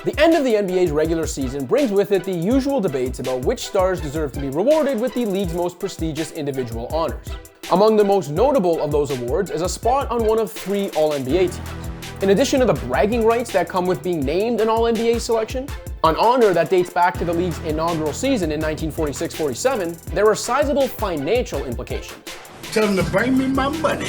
The end of the NBA's regular season brings with it the usual debates about which stars deserve to be rewarded with the league's most prestigious individual honors. Among the most notable of those awards is a spot on one of 3 All-NBA teams. In addition to the bragging rights that come with being named an All-NBA selection, an honor that dates back to the league's inaugural season in 1946-47, there are sizable financial implications. Tell them to bring me my money.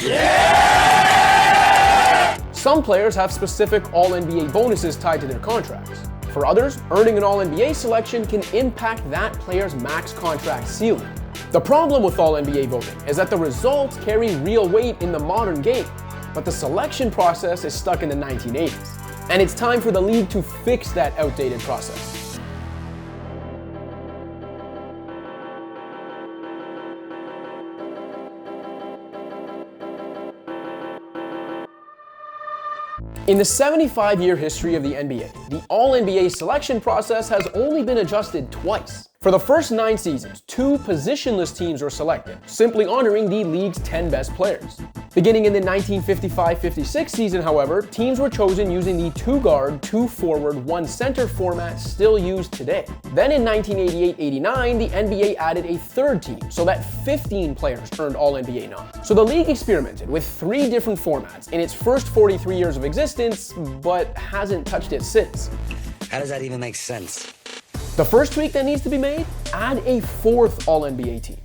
Some players have specific All-NBA bonuses tied to their contracts. For others, earning an All-NBA selection can impact that player's max contract ceiling. The problem with All-NBA voting is that the results carry real weight in the modern game, but the selection process is stuck in the 1980s. And it's time for the league to fix that outdated process. In the 75-year history of the NBA, the All-NBA selection process has only been adjusted twice. For the first 9 seasons, 2 positionless teams were selected, simply honoring the league's 10 best players. Beginning in the 1955-56 season, however, teams were chosen using the 2-guard, 2-forward, 1-center format still used today. Then in 1988-89, the NBA added a 3rd team, so that 15 players earned All-NBA nods. So the league experimented with 3 different formats in its first 43 years of existence, but hasn't touched it since. How does that even make sense? The first tweak that needs to be made? Add a 4th All-NBA team.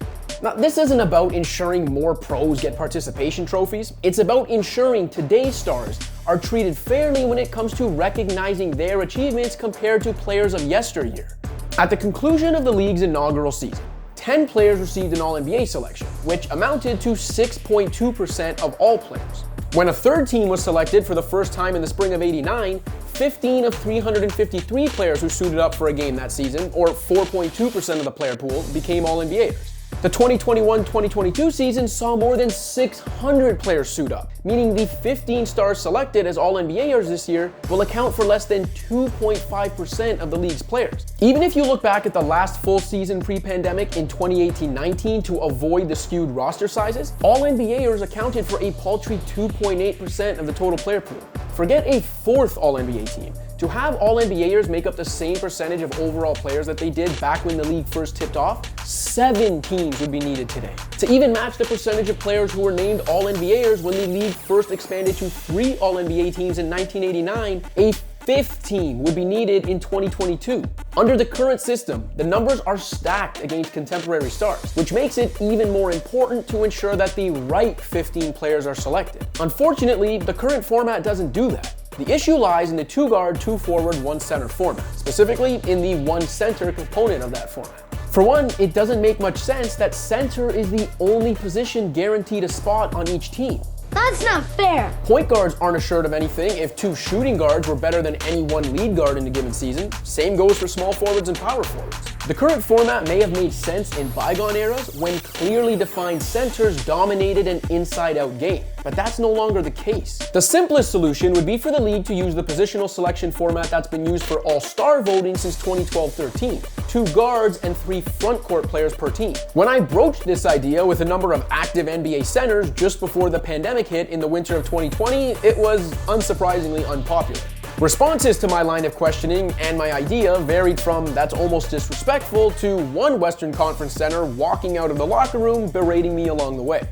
Now, this isn't about ensuring more pros get participation trophies. It's about ensuring today's stars are treated fairly when it comes to recognizing their achievements compared to players of yesteryear. At the conclusion of the league's inaugural season, 10 players received an All-NBA selection, which amounted to 6.2% of all players. When a 3rd team was selected for the first time in the spring of '89, 15 of 353 players who suited up for a game that season, or 4.2% of the player pool, became All-NBAers. The 2021-2022 season saw more than 600 players suit up, meaning the 15 stars selected as All-NBAers this year will account for less than 2.5% of the league's players. Even if you look back at the last full season pre-pandemic in 2018-19 to avoid the skewed roster sizes, All-NBAers accounted for a paltry 2.8% of the total player pool. Forget a 4th All-NBA team. To have All-NBAers make up the same percentage of overall players that they did back when the league first tipped off, 7 teams would be needed today. To even match the percentage of players who were named All-NBAers when the league first expanded to 3 All-NBA teams in 1989, a 5th team would be needed in 2022. Under the current system, the numbers are stacked against contemporary stars, which makes it even more important to ensure that the right 15 players are selected. Unfortunately, the current format doesn't do that. The issue lies in the 2-guard, 2-forward, 1-center format, specifically in the 1-center component of that format. For one, it doesn't make much sense that center is the only position guaranteed a spot on each team. That's not fair. Point guards aren't assured of anything if 2 shooting guards were better than any 1 lead guard in a given season. Same goes for small forwards and power forwards. The current format may have made sense in bygone eras when clearly defined centers dominated an inside-out game, but that's no longer the case. The simplest solution would be for the league to use the positional selection format that's been used for all-star voting since 2012-13, 2 guards and 3 front-court players per team. When I broached this idea with a number of active NBA centers just before the pandemic hit in the winter of 2020, it was unsurprisingly unpopular. Responses to my line of questioning and my idea varied from "that's almost disrespectful" to one Western Conference center walking out of the locker room berating me along the way.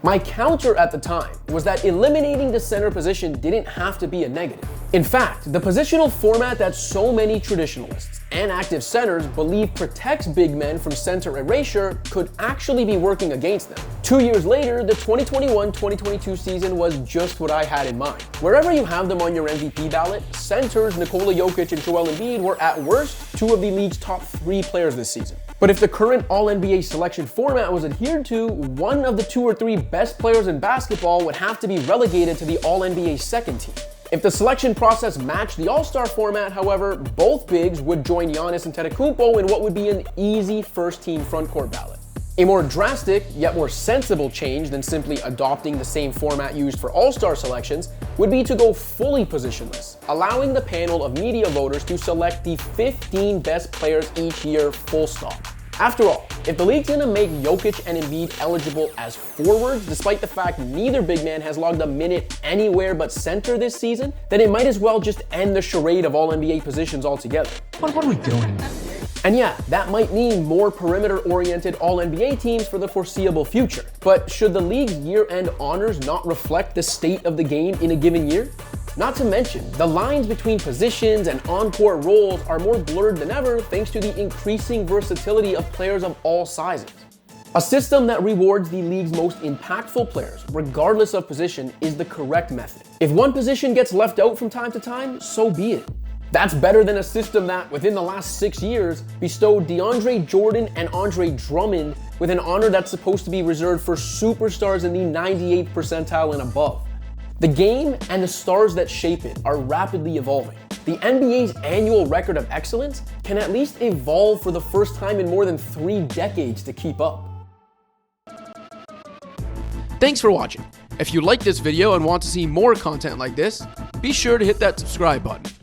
My counter at the time was that eliminating the center position didn't have to be a negative. In fact, the positional format that so many traditionalists and active centers believe protects big men from center erasure could actually be working against them. 2 years later, the 2021-2022 season was just what I had in mind. Wherever you have them on your MVP ballot, centers Nikola Jokic and Joel Embiid were at worst 2 of the league's top 3 players this season. But if the current All-NBA selection format was adhered to, 1 of the 2 or 3 best players in basketball would have to be relegated to the All-NBA second team. If the selection process matched the All-Star format, however, both bigs would join Giannis Antetokounmpo in what would be an easy first-team frontcourt ballot. A more drastic, yet more sensible change than simply adopting the same format used for All-Star selections would be to go fully positionless, allowing the panel of media voters to select the 15 best players each year full stop. After all, if the league's gonna make Jokic and Embiid eligible as forwards, despite the fact neither big man has logged a minute anywhere but center this season, then it might as well just end the charade of all NBA positions altogether. What are we doing? And yeah, that might mean more perimeter-oriented All-NBA teams for the foreseeable future. But should the league's year-end honors not reflect the state of the game in a given year? Not to mention, the lines between positions and on-court roles are more blurred than ever thanks to the increasing versatility of players of all sizes. A system that rewards the league's most impactful players, regardless of position, is the correct method. If one position gets left out from time to time, so be it. That's better than a system that, within the last 6 years, bestowed DeAndre Jordan and Andre Drummond with an honor that's supposed to be reserved for superstars in the 98th percentile and above. The game and the stars that shape it are rapidly evolving. The NBA's annual record of excellence can at least evolve for the first time in more than 3 decades to keep up. Thanks for watching. If you liked this video and want to see more content like this, be sure to hit that subscribe button.